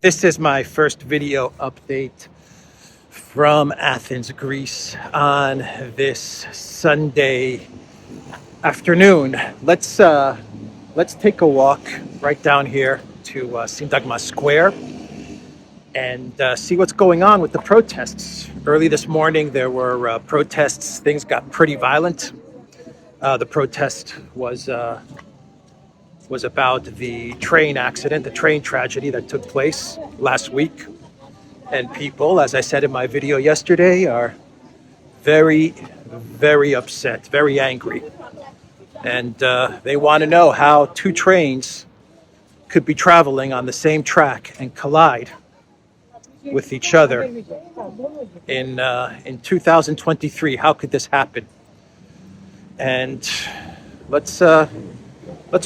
This is my first video update from Athens, Greece on this Sunday afternoon. Let's take a walk right down here to Syntagma Square and see what's going on with the protests. Early this morning there were protests. Things got pretty violent. The protest was about the train accident, the train tragedy that took place last week. And people, as I said in my video yesterday, are very, very upset, very angry. And they want to know how two trains could be traveling on the same track and collide with each other in 2023. How could this happen? And let's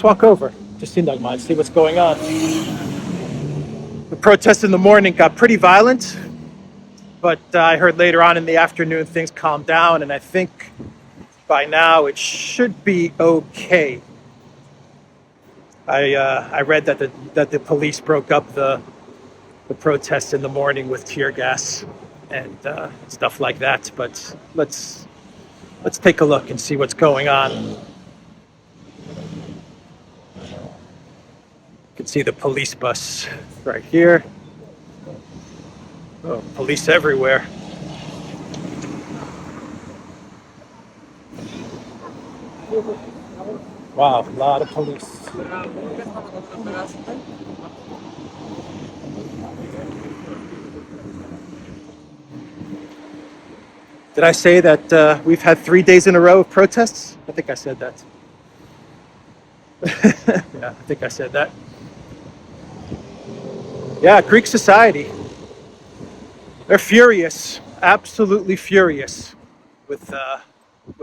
walk over to Syntagma and see what's going on. The protests in the morning got pretty violent, but I heard later on in the afternoon things calmed down, and I think by now it should be okay. I read that the police broke up the protests in the morning with tear gas and stuff like that. But let's take a look and see what's going on. You can see the police bus right here. Oh, police everywhere. Wow, a lot of police. Did I say that we've had 3 days in a row of protests? I think I said that. Yeah, I think I said that. Yeah, Greek society. They're furious, absolutely furious with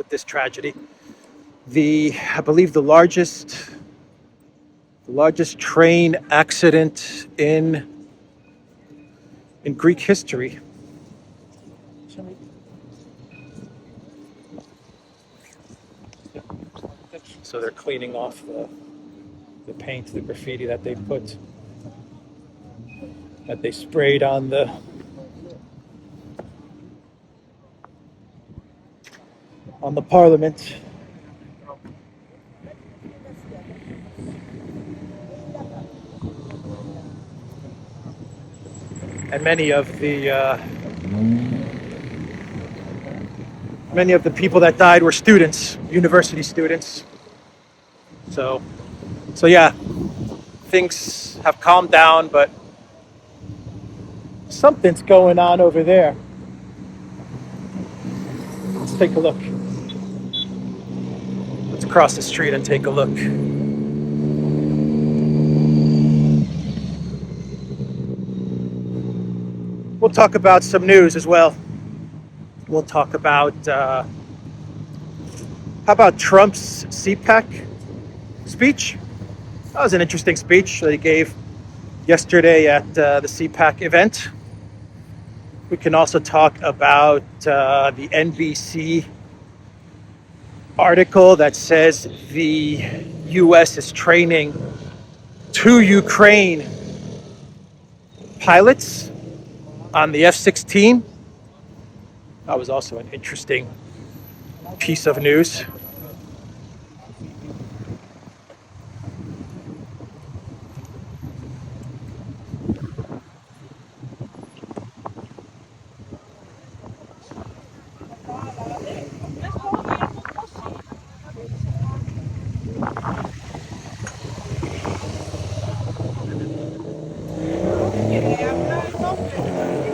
this tragedy. I believe the largest train accident in Greek history. So they're cleaning off the paint, the graffiti that they sprayed on the parliament. And many of the people that died were students, university students. So yeah, things have calmed down, but something's going on over there. Let's take a look. Let's cross the street and take a look. We'll talk about some news as well. We'll talk about how about Trump's CPAC speech? That was an interesting speech that he gave yesterday at the CPAC event. We can also talk about the NBC article that says the U.S. is training 2 Ukraine pilots on the F16. That was also an interesting piece of news.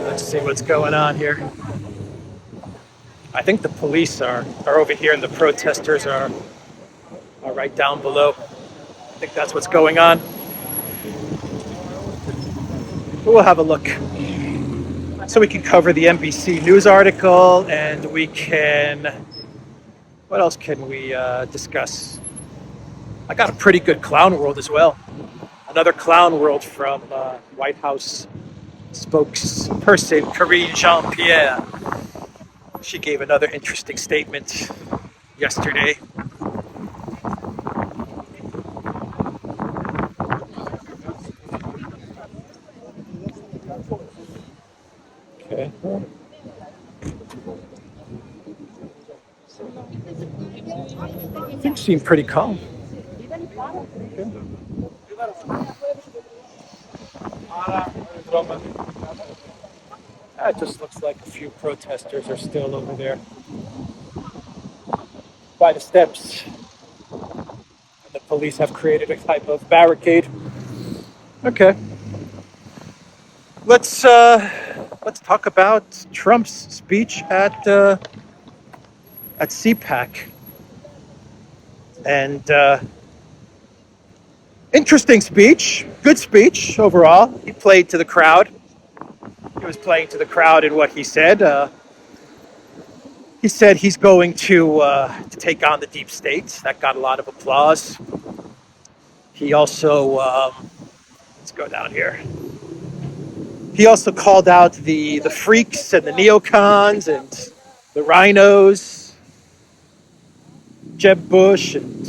Let's see what's going on here. I think the police are over here and the protesters are right down below. I think that's what's going on. We'll have a look. So we can cover the NBC news article, and we can... What else can we discuss? I got a pretty good clown world as well. Another clown world from White House spokesperson Karine Jean-Pierre. She gave another interesting statement yesterday. Okay. Things seem pretty calm. It just looks like a few protesters are still over there by the steps. And the police have created a type of barricade. Okay. Let's talk about Trump's speech at CPAC. And interesting speech, good speech overall. He played to the crowd. He was playing to the crowd in what he said. He said he's going to take on the deep state. That got a lot of applause. He also let's go down here. He also called out the freaks and the neocons and the rhinos, Jeb Bush and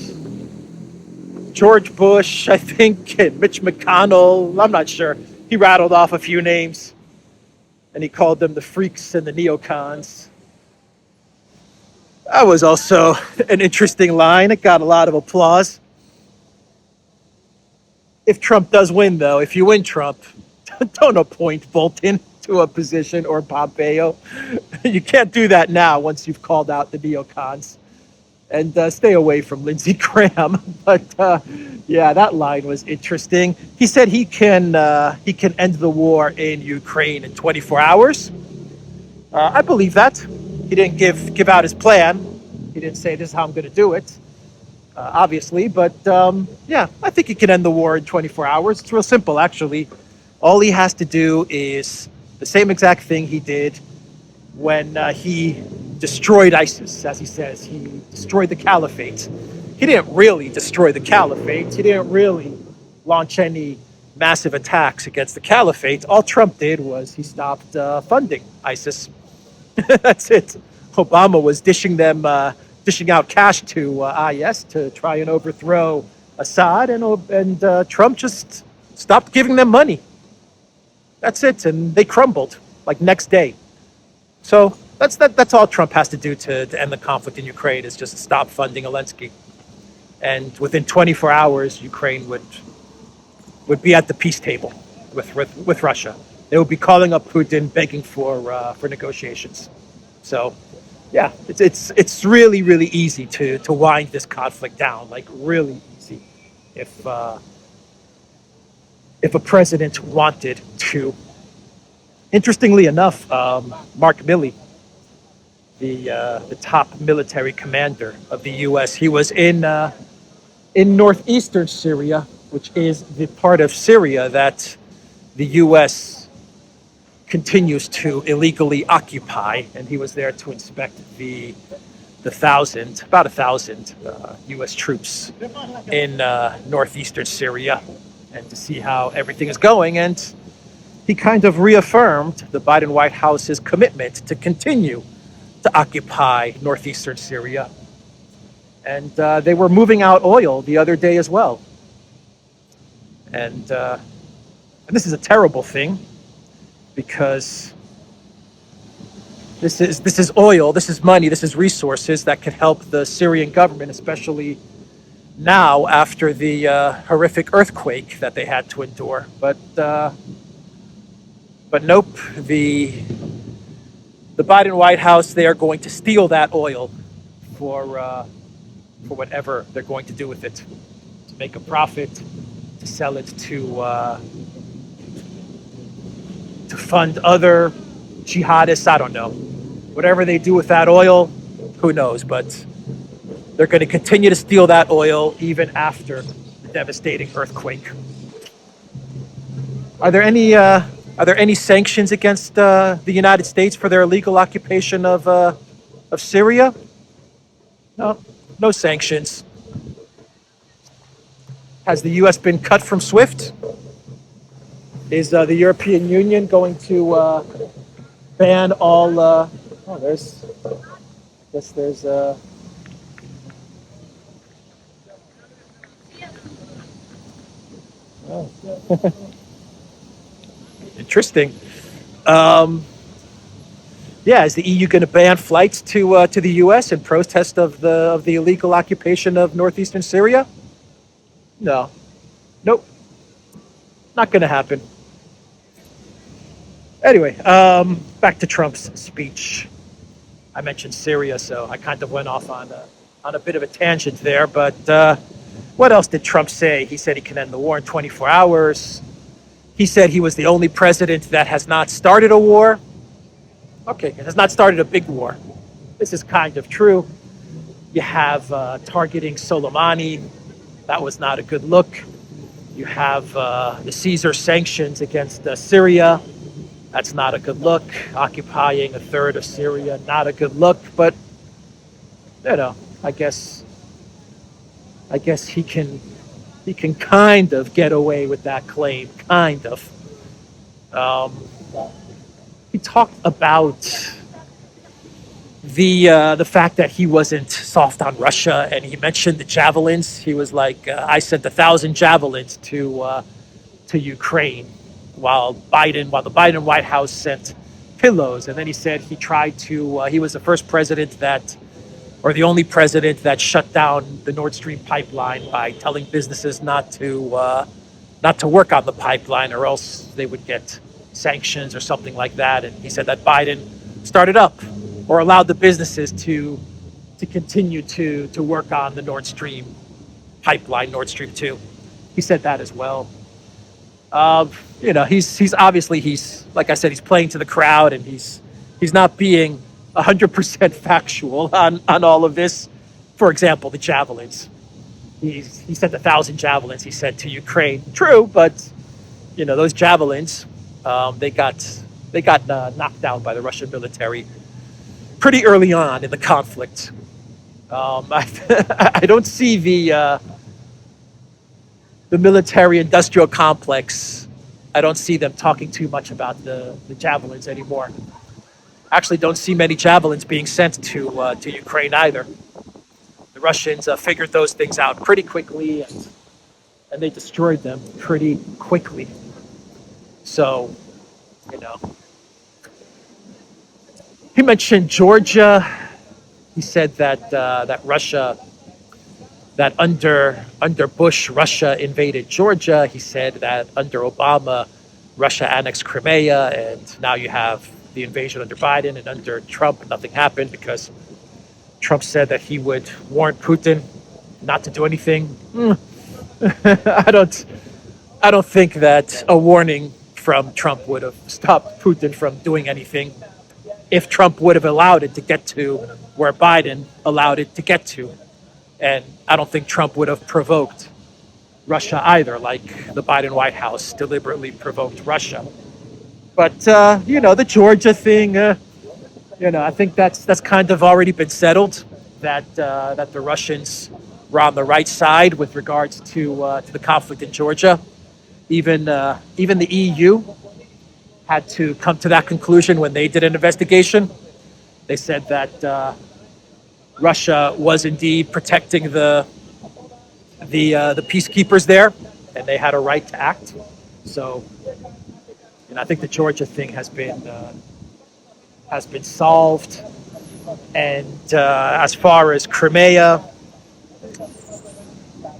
George Bush, I think, and Mitch McConnell. I'm not sure. He rattled off a few names, and he called them the freaks and the neocons. That was also an interesting line. It got a lot of applause. If Trump does win, though, if you win Trump, don't appoint Bolton to a position or Pompeo. You can't do that now once you've called out the neocons. And stay away from Lindsey Graham. But yeah, that line was interesting. He said he can end the war in Ukraine in 24 hours. I believe that. He didn't give out his plan. He didn't say this is how I'm going to do it. Obviously, but yeah, I think he can end the war in 24 hours. It's real simple, actually. All he has to do is the same exact thing he did when he destroyed ISIS, as he says. He destroyed the caliphate. He didn't really destroy the caliphate. He didn't really launch any massive attacks against the caliphate. All Trump did was he stopped funding ISIS. That's it. Obama was dishing out cash to IS to try and overthrow Assad, and Trump just stopped giving them money. That's it, and they crumbled like next day. So that's all Trump has to do to end the conflict in Ukraine is just stop funding Zelensky, and within 24 hours, Ukraine would be at the peace table with Russia. They would be calling up Putin, begging for negotiations. So. Yeah, it's really, really easy to wind this conflict down, like really easy, if a president wanted to. Interestingly enough, Mark Milley, the top military commander of the U.S., he was in northeastern Syria, which is the part of Syria that the U.S. continues to illegally occupy, and he was there to inspect about a thousand U.S. troops in northeastern Syria, and to see how everything is going. And he kind of reaffirmed the Biden White House's commitment to continue to occupy northeastern Syria. And they were moving out oil the other day as well. And this is a terrible thing, because this is oil, this is money, this is resources that can help the Syrian government, especially now after the horrific earthquake that they had to endure. But nope, the Biden White House, they are going to steal that oil for whatever they're going to do with it, to make a profit, to sell it to fund other jihadists. I don't know. Whatever they do with that oil, who knows? But they're going to continue to steal that oil even after the devastating earthquake. Are there any sanctions against the United States for their illegal occupation of Syria? No sanctions. Has the U.S. been cut from SWIFT? Is the European Union going to ban all? There's. Interesting. Yeah, is the EU going to ban flights to the U.S. in protest of the illegal occupation of northeastern Syria? No, nope, not going to happen. Anyway, back to Trump's speech. I mentioned Syria, so I kind of went off on a bit of a tangent there. But what else did Trump say? He said he can end the war in 24 hours. He said he was the only president that has not started a war. Okay, has not started a big war. This is kind of true. You have targeting Soleimani. That was not a good look. You have the Caesar sanctions against Syria. That's not a good look. Occupying a third of Syria, not a good look. But you know, I guess he can kind of get away with that claim, kind of. He talked about the fact that he wasn't soft on Russia, and he mentioned the javelins. He was like, "I sent 1,000 javelins to Ukraine," while the Biden White House sent pillows. And then he said he tried to. He was the first president or the only president that shut down the Nord Stream pipeline by telling businesses not to work on the pipeline, or else they would get sanctions or something like that. And he said that Biden started up or allowed the businesses to continue to work on the Nord Stream pipeline, Nord Stream 2. He said that as well. He's obviously, like I said, he's playing to the crowd, and he's not being 100% factual on all of this. For example, the javelins. He sent 1,000 javelins, he said, to Ukraine. True, but those javelins, they got knocked down by the Russian military pretty early on in the conflict. I don't see the military-industrial complex. I don't see them talking too much about the javelins anymore. Actually, don't see many javelins being sent to Ukraine either. The Russians figured those things out pretty quickly, and they destroyed them pretty quickly. So, he mentioned Georgia. He said that Russia, that under Bush, Russia invaded Georgia. He said that under Obama, Russia annexed Crimea, and now you have the invasion under Biden, and under Trump, nothing happened because Trump said that he would warn Putin not to do anything. I don't think that a warning from Trump would have stopped Putin from doing anything if Trump would have allowed it to get to where Biden allowed it to get to. And I don't think Trump would have provoked Russia either, like the Biden White House deliberately provoked Russia. But, the Georgia thing, I think that's kind of already been settled, that the Russians were on the right side with regards to the conflict in Georgia. Even the EU had to come to that conclusion when they did an investigation. They said that Russia was indeed protecting the peacekeepers there, and they had a right to act. So, I think the Georgia thing has been solved. And as far as Crimea,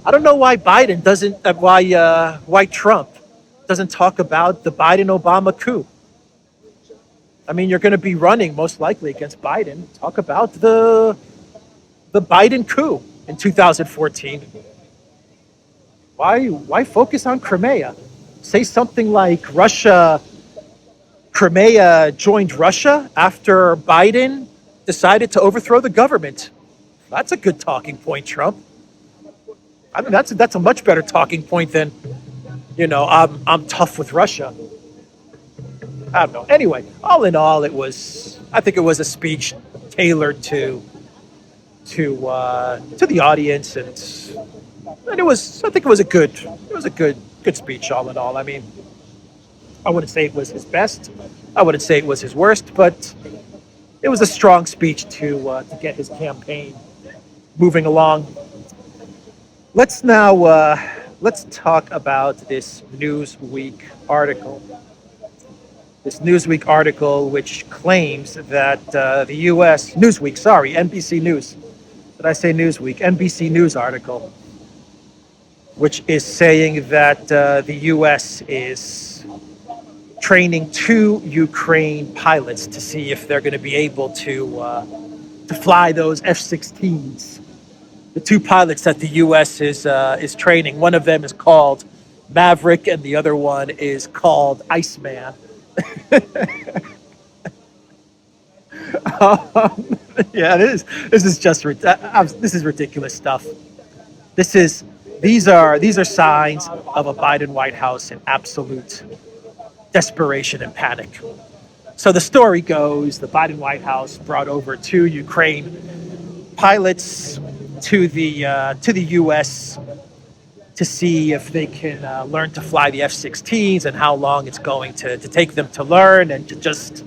I don't know why why Trump doesn't talk about the Biden-Obama coup. I mean, you're going to be running most likely against Biden. Talk about the Biden coup in 2014. Why focus on Crimea? Say something like Crimea joined Russia after Biden decided to overthrow the government. That's a good talking point, Trump. I mean, that's a much better talking point than, I'm tough with Russia. I don't know. Anyway, all in all, I think it was a speech tailored to the audience, and I think it was a good speech all in all. I mean, I wouldn't say it was his best. I wouldn't say it was his worst, but it was a strong speech to get his campaign moving along. Let's talk about this Newsweek article. This Newsweek article, which claims that the U.S. Newsweek, sorry, NBC News. Did I say Newsweek? NBC News article, which is saying that the U.S. is training 2 Ukraine pilots to see if they're going to be able to fly those F-16s. The 2 pilots that the U.S. is training. One of them is called Maverick, and the other one is called Iceman. Yeah, this is just this is ridiculous stuff. These are signs of a Biden White House in absolute desperation and panic. So the story goes, the Biden White House brought over 2 Ukraine pilots to the U.S. to see if they can learn to fly the F-16s and how long it's going to take them to learn, and to just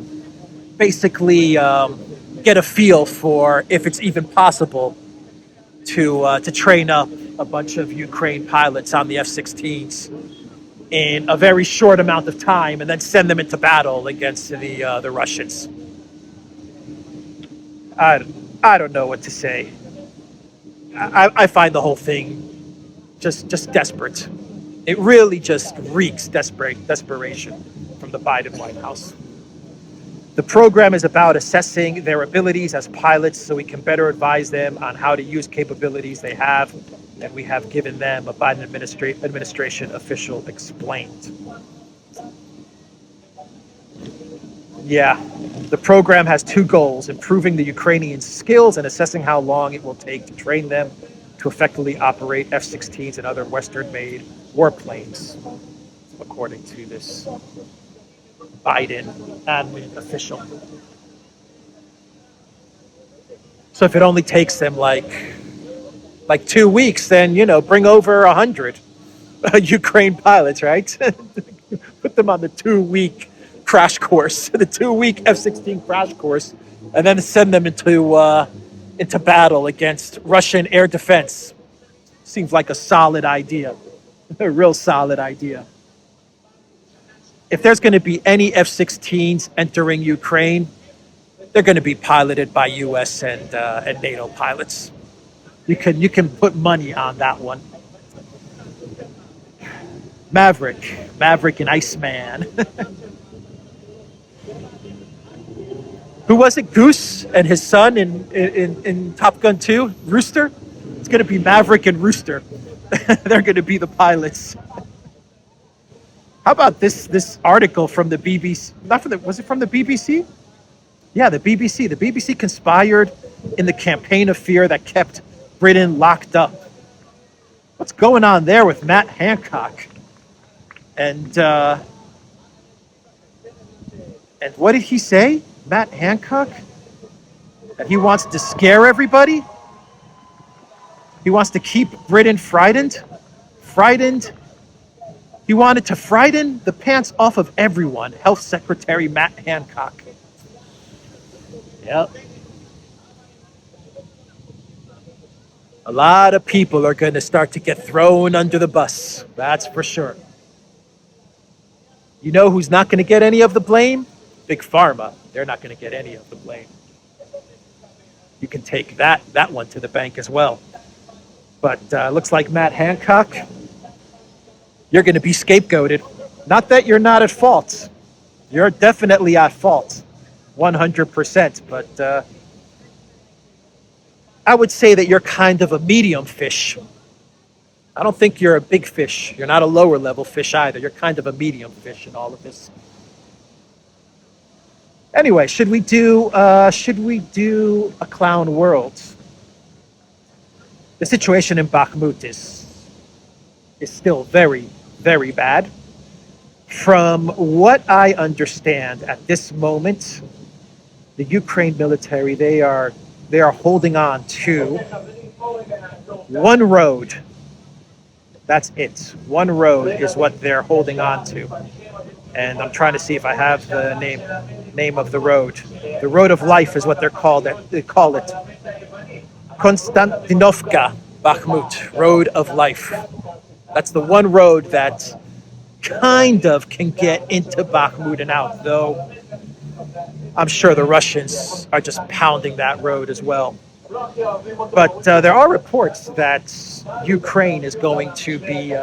basically get a feel for if it's even possible to train up a bunch of Ukraine pilots on the F-16s in a very short amount of time, and then send them into battle against the Russians. I don't know what to say. I find the whole thing just desperate. It really just reeks desperation from the Biden White House. The program is about assessing their abilities as pilots so we can better advise them on how to use capabilities they have, and we have given them, a Biden administration official explained. Yeah, the program has 2 goals: improving the Ukrainian skills and assessing how long it will take to train them to effectively operate F-16s and other Western-made warplanes, according to this Biden admin official. So if it only takes them like 2 weeks, then, bring over 100 Ukraine pilots, right? Put them on the 2-week crash course, the 2-week F-16 crash course, and then send them into battle against Russian air defense. Seems like a solid idea, a real solid idea. If there's going to be any F-16s entering Ukraine, they're going to be piloted by U.S. and NATO pilots. You can put money on that one. Maverick and Iceman. Who was it? Goose and his son in Top Gun 2? Rooster? It's going to be Maverick and Rooster. They're going to be the pilots. How about this article from the BBC? Was it from the BBC? Yeah, the BBC. The BBC conspired in the campaign of fear that kept Britain locked up. What's going on there with Matt Hancock? And what did he say? Matt Hancock? That he wants to scare everybody? He wants to keep Britain frightened? He wanted to frighten the pants off of everyone. Health Secretary Matt Hancock. Yep. A lot of people are going to start to get thrown under the bus. That's for sure. You know who's not going to get any of the blame? Big Pharma. They're not going to get any of the blame. You can take that one to the bank as well. But looks like Matt Hancock, you're going to be scapegoated. Not that you're not at fault. You're definitely at fault. 100%. But I would say that you're kind of a medium fish. I don't think you're a big fish. You're not a lower level fish either. You're kind of a medium fish in all of this. Anyway, should we do a clown world? The situation in Bakhmut is still very, very bad. From what I understand at this moment, the Ukraine military, they are holding on to one road. That's it. One road is what they're holding on to. And I'm trying to see if I have the name of the road. The road of life is what they call it. Konstantinovka Bakhmut, road of life. That's the one road that kind of can get into Bakhmut and out, though I'm sure the Russians are just pounding that road as well. But there are reports that Ukraine is going to be,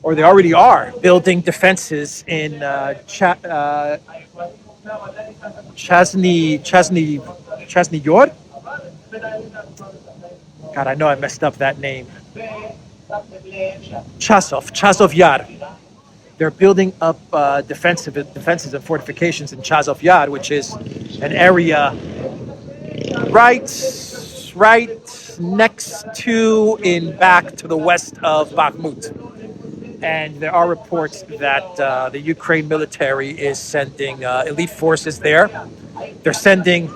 or they already are, building defenses in Chasny Yar. God, I know I messed up that name. Chasov Yar. They're building up defenses and fortifications in Chasov Yar, which is an area right next to, in back to the west of Bakhmut. And there are reports that the Ukraine military is sending elite forces there. They're sending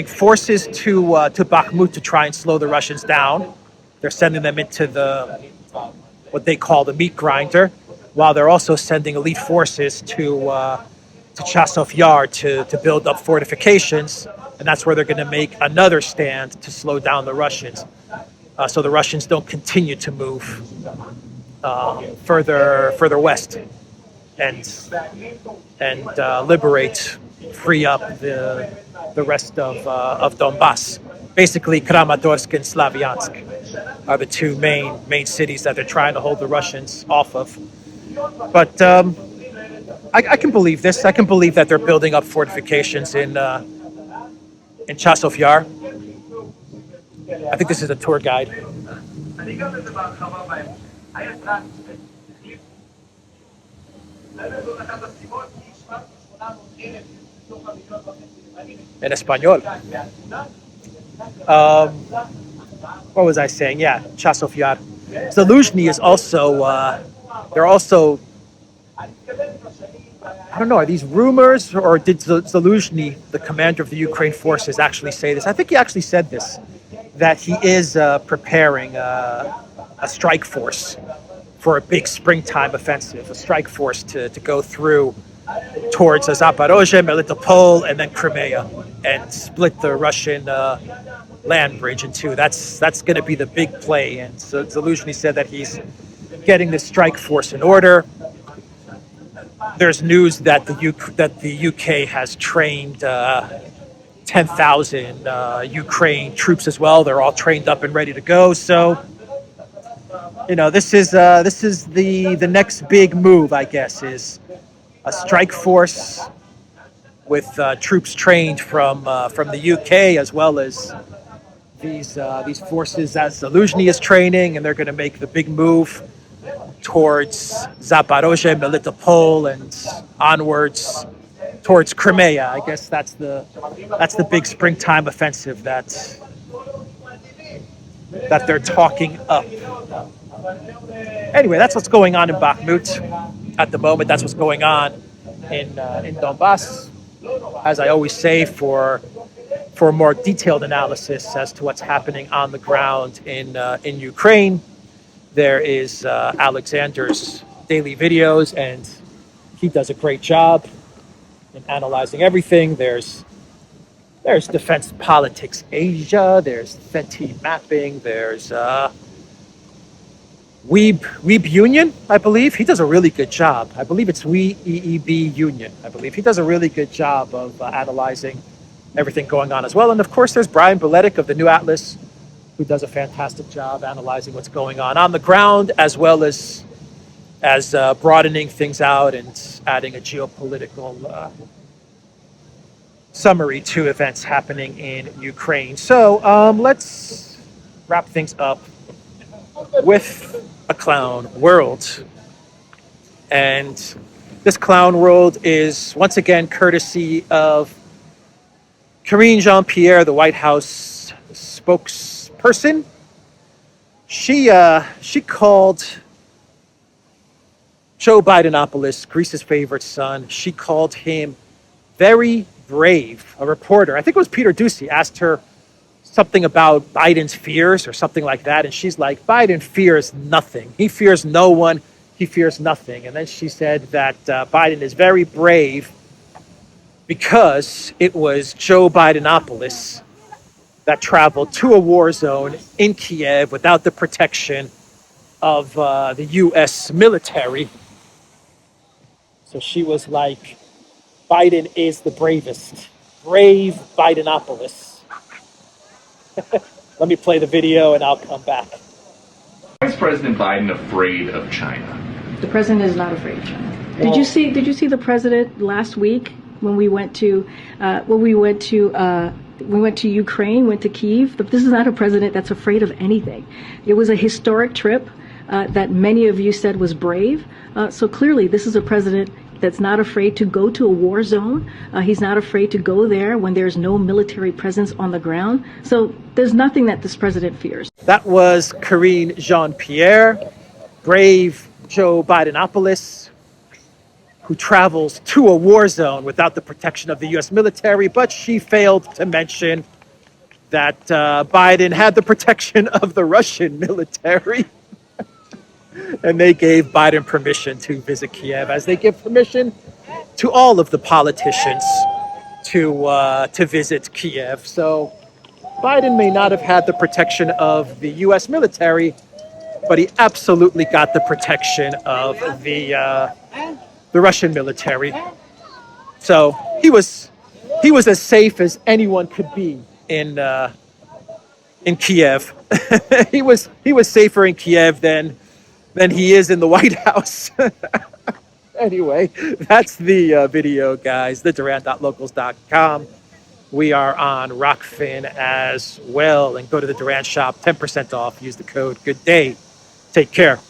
forces to Bakhmut to try and slow the Russians down. They're sending them into what they call the meat grinder, while they're also sending elite forces to Chasov Yar to build up fortifications, and that's where they're going to make another stand to slow down the Russians, so the Russians don't continue to move further west and liberate, free up the rest of Donbass. Basically, Kramatorsk and Slavyansk are the two main cities that they're trying to hold the Russians off of. But I can believe this. I can believe that they're building up fortifications in Chasov Yar. I think this is a tour guide. In Espanol. What was I saying? Yeah, Chasov Yar. Zaluzhny is also, they're also, I don't know, are these rumors, or did Zaluzhny, the commander of the Ukraine forces, actually say this? I think he actually said this, that he is preparing a strike force for a big springtime offensive, a strike force to go through towards Zaporozhye, Melitopol, and then Crimea, and split the Russian land bridge in two. That's going to be the big play. And so Zaluzhny said that he's getting this strike force in order. There's news that the UK has trained 10,000 Ukraine troops as well. They're all trained up and ready to go. So, this is the next big move, I guess, is a strike force with troops trained from the UK, as well as these forces that Zaluzhny is training, and they're going to make the big move towards Zaporozhye, Melitopol, and onwards towards Crimea. I guess that's the big springtime offensive that they're talking up. Anyway, that's what's going on in Bakhmut at the moment. That's what's going on in Donbass. As I always say, for a more detailed analysis as to what's happening on the ground in Ukraine, there is Alexander's daily videos, and he does a great job in analyzing everything. There's Defense Politics Asia, there's Fenty Mapping, there's Weeb Union, I believe. He does a really good job. I believe it's WEEB Union. I believe he does a really good job of analyzing everything going on as well. And of course, there's Brian Beletic of the New Atlas, who does a fantastic job analyzing what's going on the ground, as well as broadening things out and adding a geopolitical summary to events happening in Ukraine. So let's wrap things up with a clown world. And this clown world is once again courtesy of Karine Jean-Pierre, the White House spokesperson. She called Joe Bidenopoulos, Greece's favorite son, she called him very brave. A reporter, I think it was Peter Doocy, asked her something about Biden's fears or something like that. And she's like, Biden fears nothing. He fears no one. He fears nothing. And then she said that Biden is very brave because it was Joe Bidenopoulos that traveled to a war zone in Kiev without the protection of the U.S. military So she was like, Biden is the bravest. Brave Bidenopolis. Let me play the video and I'll come back. Why is President Biden afraid of China? The president is not afraid of China. Well, Did you see the president last week when we went to Ukraine, went to Kyiv? This is not a president that's afraid of anything. It was a historic trip that many of you said was brave. So clearly, this is a president that's not afraid to go to a war zone. He's not afraid to go there when there's no military presence on the ground. So there's nothing that this president fears. that was Karine Jean-Pierre, brave Joe Bidenopoulos, who travels to a war zone without the protection of the U.S. military, but she failed to mention that Biden had the protection of the Russian military. And they gave Biden permission to visit Kiev, as they give permission to all of the politicians to visit Kiev. So Biden may not have had the protection of the U.S. military, but he absolutely got the protection of the Russian military. So he was as safe as anyone could be in Kiev. he was safer in Kiev than he is in the White House. Anyway, that's the video, guys. The Duran.locals.com. We are on Rockfin as well. And go to the Duran shop, 10% off. Use the code. Good day. Take care.